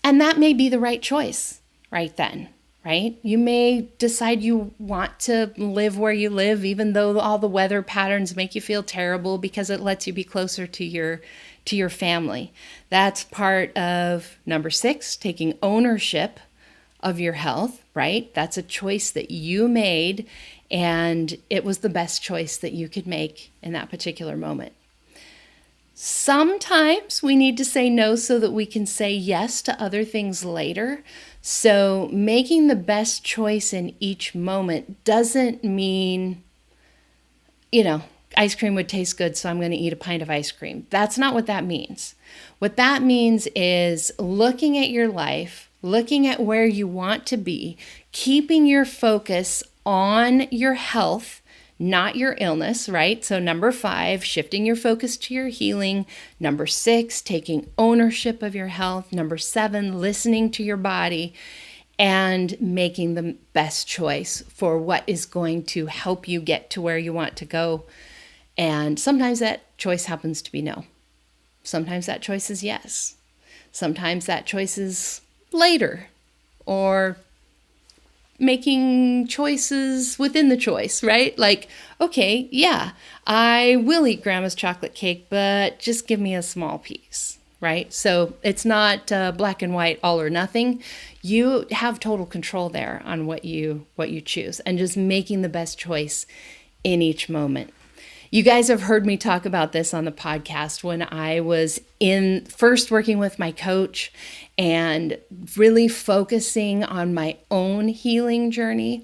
And that may be the right choice right then, right? You may decide you want to live where you live, even though all the weather patterns make you feel terrible because it lets you be closer to your family. That's part of number 6, taking ownership of your health, right? That's a choice that you made, and it was the best choice that you could make in that particular moment. Sometimes we need to say no so that we can say yes to other things later. So making the best choice in each moment doesn't mean, ice cream would taste good, so I'm going to eat a pint of ice cream. That's not what that means. What that means is looking at your life, looking at where you want to be, keeping your focus on your health, not your illness, right? So number 5, shifting your focus to your healing. Number 6, taking ownership of your health. Number 7, listening to your body and making the best choice for what is going to help you get to where you want to go. And sometimes that choice happens to be no. Sometimes that choice is yes. Sometimes that choice is later, or making choices within the choice, right? Like, okay, yeah, I will eat Grandma's chocolate cake, but just give me a small piece, right? So it's not black and white, all or nothing. You have total control there on what you choose, and just making the best choice in each moment. You guys have heard me talk about this on the podcast when I was first working with my coach and really focusing on my own healing journey.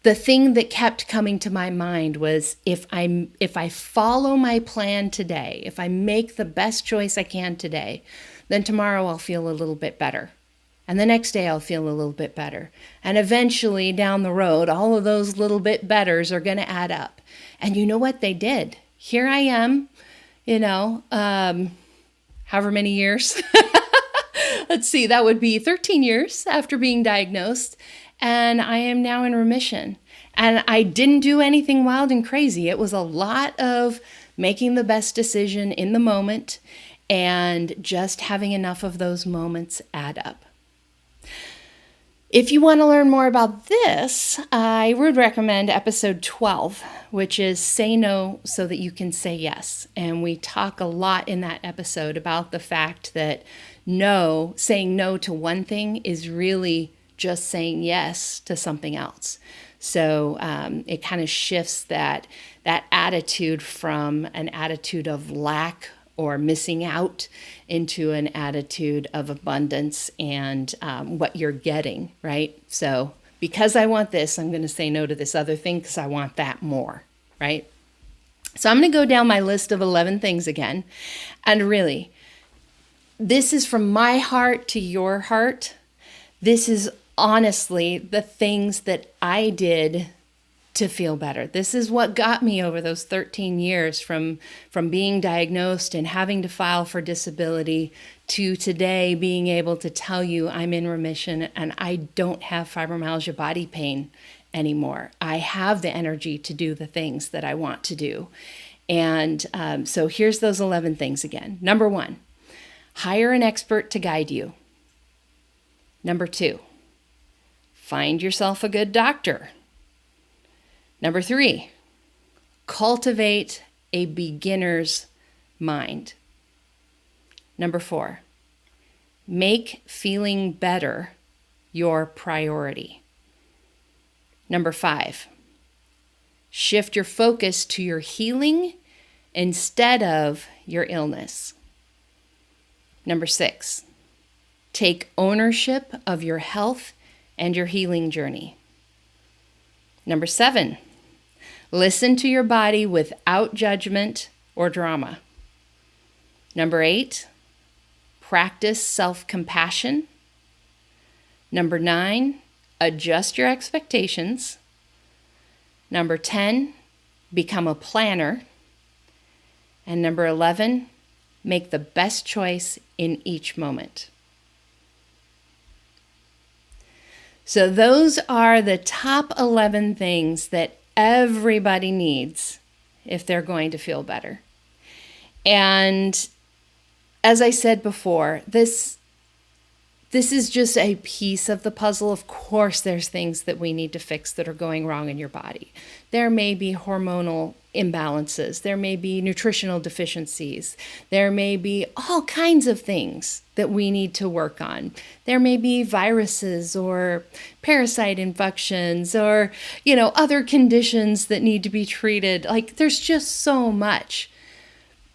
The thing that kept coming to my mind was if I follow my plan today, if I make the best choice I can today, then tomorrow I'll feel a little bit better. And the next day I'll feel a little bit better. And eventually down the road, all of those little bit betters are going to add up. And you know what? They did. Here I am, however many years. Let's see, that would be 13 years after being diagnosed. And I am now in remission. And I didn't do anything wild and crazy. It was a lot of making the best decision in the moment and just having enough of those moments add up. If you want to learn more about this, I would recommend episode 12, which is Say No So That You Can Say Yes. And we talk a lot in that episode about the fact that saying no to one thing is really just saying yes to something else. So it kind of shifts that attitude from an attitude of lack or missing out into an attitude of abundance and what you're getting, right? So because I want this, I'm going to say no to this other thing because I want that more, right? So I'm going to go down my list of 11 things again. And really, this is from my heart to your heart. This is honestly the things that I did to feel better. This is what got me over those 13 years from being diagnosed and having to file for disability to today being able to tell you I'm in remission and I don't have fibromyalgia body pain anymore. I have the energy to do the things that I want to do. And so here's those 11 things again. Number 1, hire an expert to guide you. Number 2, find yourself a good doctor. Number 3, cultivate a beginner's mind. Number 4, make feeling better your priority. Number 5, shift your focus to your healing instead of your illness. Number 6, take ownership of your health and your healing journey. Number 7, listen to your body without judgment or drama. Number 8, practice self-compassion. Number 9, adjust your expectations. Number 10, become a planner. And number 11, make the best choice in each moment. So those are the top 11 things that everybody needs if they're going to feel better. And as I said before, this is just a piece of the puzzle. Of course, there's things that we need to fix that are going wrong in your body. There may be hormonal imbalances. There may be nutritional deficiencies. There may be all kinds of things that we need to work on. There may be viruses or parasite infections or, other conditions that need to be treated. Like, there's just so much.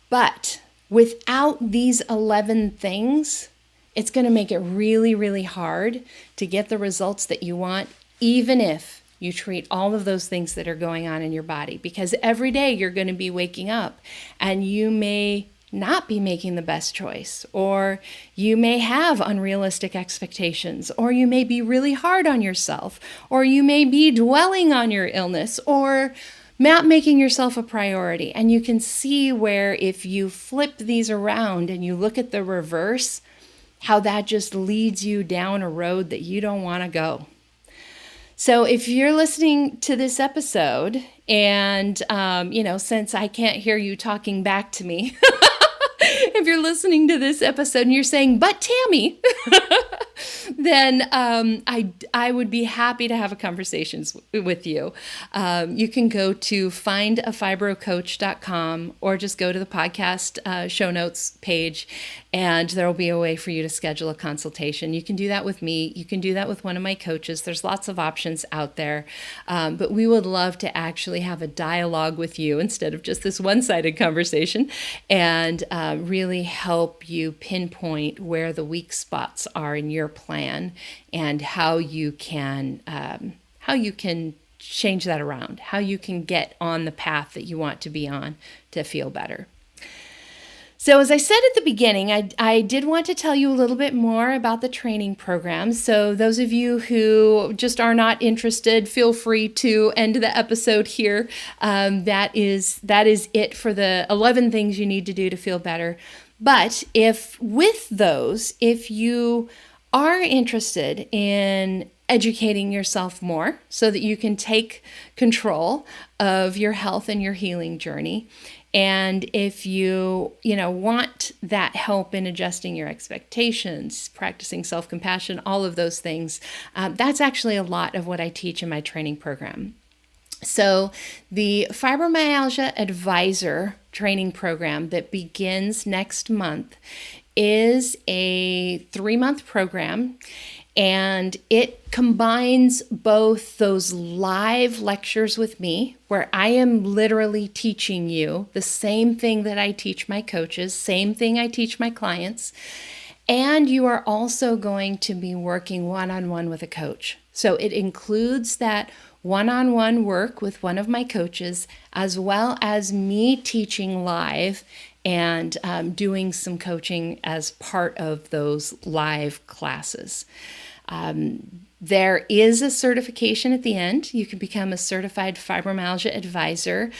But without these 11 things, it's going to make it really, really hard to get the results that you want, even if you treat all of those things that are going on in your body. Because every day you're going to be waking up and you may not be making the best choice, or you may have unrealistic expectations, or you may be really hard on yourself, or you may be dwelling on your illness, or not making yourself a priority. And you can see where if you flip these around and you look at the reverse, how that just leads you down a road that you don't want to go. So if you're listening to this episode and, since I can't hear you talking back to me, if you're listening to this episode and you're saying, but Tami, then I would be happy to have a conversation with you. You can go to findafibrocoach.com or just go to the podcast show notes page, and there will be a way for you to schedule a consultation. You can do that with me. You can do that with one of my coaches. There's lots of options out there, but we would love to actually have a dialogue with you instead of just this one-sided conversation, and really help you pinpoint where the weak spots are in your plan and how you can change that around, how you can get on the path that you want to be on to feel better. So as I said at the beginning, I did want to tell you a little bit more about the training program. So those of you who just are not interested, feel free to end the episode here. That is it for the 11 things you need to do to feel better. But if you are interested in educating yourself more so that you can take control of your health and your healing journey, and if you want that help in adjusting your expectations, practicing self-compassion, all of those things, that's actually a lot of what I teach in my training program. So the Fibromyalgia Advisor training program that begins next month is a 3-month program. And it combines both those live lectures with me, where I am literally teaching you the same thing that I teach my coaches, same thing I teach my clients. And you are also going to be working one-on-one with a coach. So it includes that one-on-one work with one of my coaches, as well as me teaching live and doing some coaching as part of those live classes. There is a certification at the end. You can become a certified fibromyalgia advisor,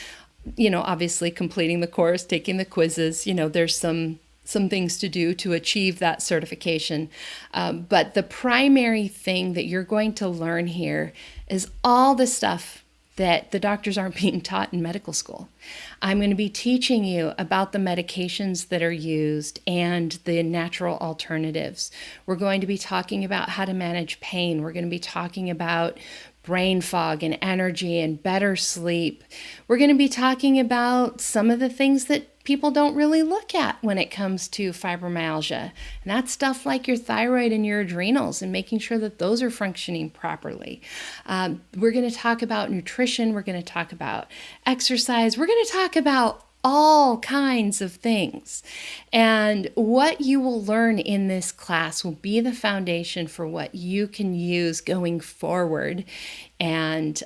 obviously completing the course, taking the quizzes. There's some things to do to achieve that certification. But the primary thing that you're going to learn here is all the stuff that the doctors aren't being taught in medical school. I'm going to be teaching you about the medications that are used and the natural alternatives. We're going to be talking about how to manage pain. We're going to be talking about brain fog and energy and better sleep. We're going to be talking about some of the things that people don't really look at when it comes to fibromyalgia. And that's stuff like your thyroid and your adrenals and making sure that those are functioning properly. We're going to talk about nutrition. We're going to talk about exercise. We're going to talk about all kinds of things. And what you will learn in this class will be the foundation for what you can use going forward and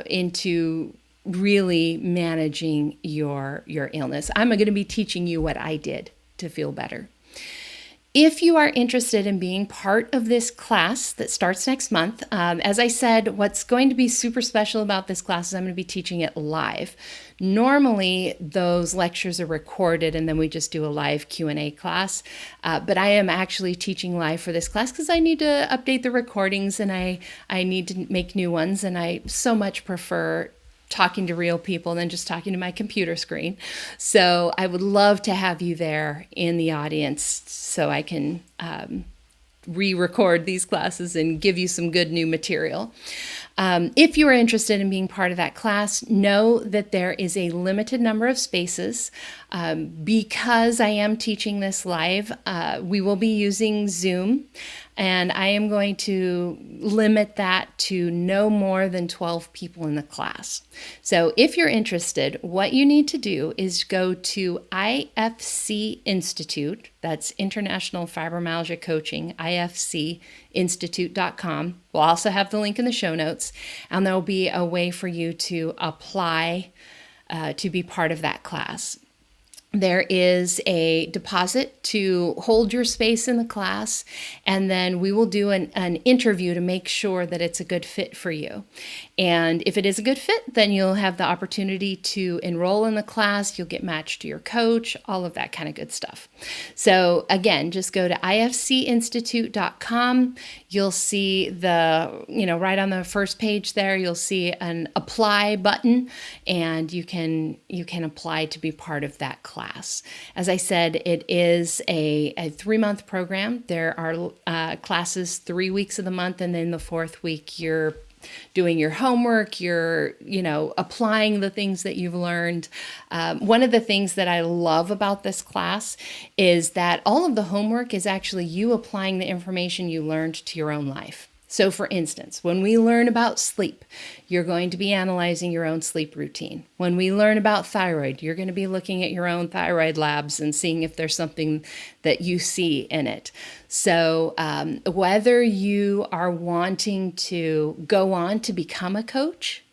into really managing your illness. I'm going to be teaching you what I did to feel better. If you are interested in being part of this class that starts next month, as I said, what's going to be super special about this class is I'm going to be teaching it live. Normally, those lectures are recorded and then we just do a live Q&A class, but I am actually teaching live for this class because I need to update the recordings and I need to make new ones, and I so much prefer talking to real people than just talking to my computer screen. So I would love to have you there in the audience so I can re-record these classes and give you some good new material. If you are interested in being part of that class, know that there is a limited number of spaces. Because I am teaching this live, we will be using Zoom, and I am going to limit that to no more than 12 people in the class. So if you're interested, what you need to do is go to IFC Institute, that's International Fibromyalgia Coaching, ifcinstitute.com. We'll also have the link in the show notes, and there'll be a way for you to apply to be part of that class. There is a deposit to hold your space in the class, and then we will do an interview to make sure that it's a good fit for you. And if it is a good fit, then you'll have the opportunity to enroll in the class. You'll get matched to your coach, all of that kind of good stuff. So again, just go to ifcinstitute.com. You'll see right on the first page there, you'll see an apply button, and you can apply to be part of that class. As I said, it is a 3-month program. There are classes 3 weeks of the month, and then the 4th week you're doing your homework, you're, applying the things that you've learned. One of the things that I love about this class is that all of the homework is actually you applying the information you learned to your own life. So for instance, when we learn about sleep, you're going to be analyzing your own sleep routine. When we learn about thyroid, you're going to be looking at your own thyroid labs and seeing if there's something that you see in it. So whether you are wanting to go on to become a coach,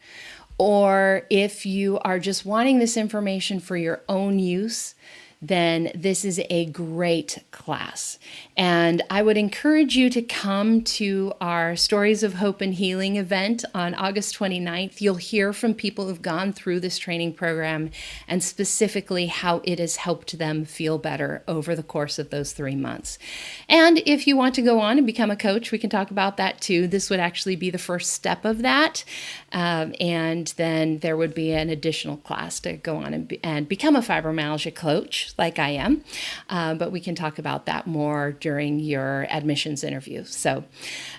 or if you are just wanting this information for your own use, then this is a great class. And I would encourage you to come to our Stories of Hope and Healing event on August 29th. You'll hear from people who've gone through this training program and specifically how it has helped them feel better over the course of those 3 months. And if you want to go on and become a coach, we can talk about that too. This would actually be the first step of that. And then there would be an additional class to go on and become a fibromyalgia coach. coach like I am, but we can talk about that more during your admissions interview. So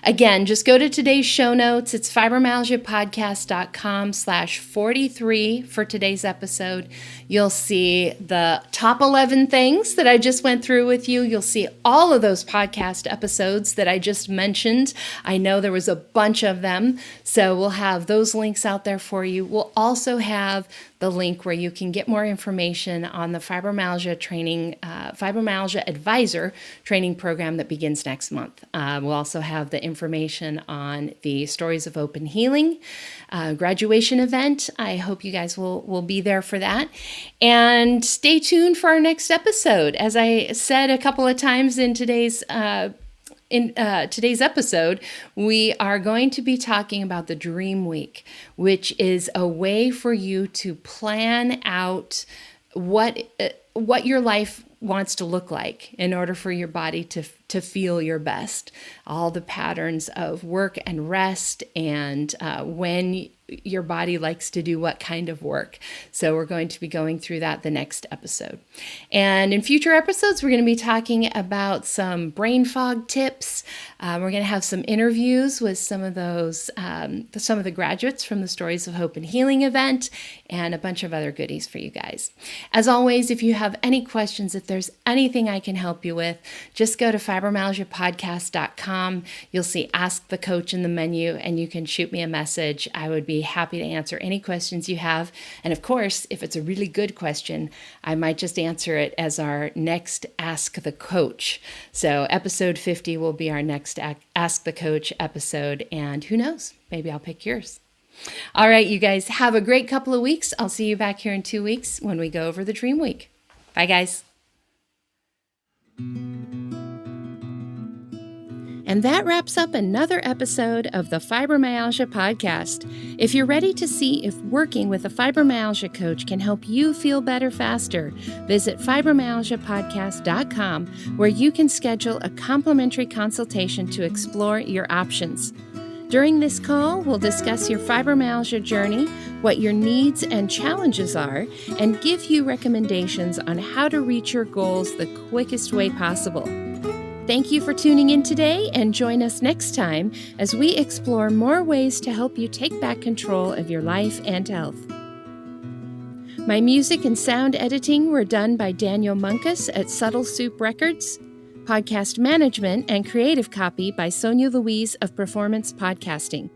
again, just go to today's show notes. It's fibromyalgiapodcast.com/43 for today's episode. You'll see the top 11 things that I just went through with you. You'll see all of those podcast episodes that I just mentioned. I know there was a bunch of them, so we'll have those links out there for you. We'll also have the link where you can get more information on the fibromyalgia training, fibromyalgia advisor training program that begins next month. We'll also have the information on the Stories of Open Healing graduation event. I hope you guys will be there for that. And stay tuned for our next episode. As I said a couple of times in today's episode, we are going to be talking about the Dream Week, which is a way for you to plan out what your life wants to look like in order for your body to feel your best. All the patterns of work and rest, and when your body likes to do what kind of work. So we're going to be going through that the next episode. And in future episodes, we're going to be talking about some brain fog tips. We're going to have some interviews with some of the graduates from the Stories of Hope and Healing event, and a bunch of other goodies for you guys. As always, if you have any questions, if there's anything I can help you with, just go to fibromyalgiapodcast.com. You'll see Ask the Coach in the menu, and you can shoot me a message. I would be happy to answer any questions you have. And of course, if it's a really good question, I might just answer it as our next Ask the Coach. So episode 50 will be our next Ask the Coach episode, and who knows, maybe I'll pick yours. All right, you guys, have a great couple of weeks. I'll see you back here in 2 weeks when we go over the Dream Week. Bye, guys. And that wraps up another episode of the Fibromyalgia Podcast. If you're ready to see if working with a fibromyalgia coach can help you feel better faster, visit fibromyalgiapodcast.com, where you can schedule a complimentary consultation to explore your options. During this call, we'll discuss your fibromyalgia journey, what your needs and challenges are, and give you recommendations on how to reach your goals the quickest way possible. Thank you for tuning in today, and join us next time as we explore more ways to help you take back control of your life and health. My music and sound editing were done by Daniel Munkus at Subtle Soup Records. Podcast management and creative copy by Sonia Louise of Performance Podcasting.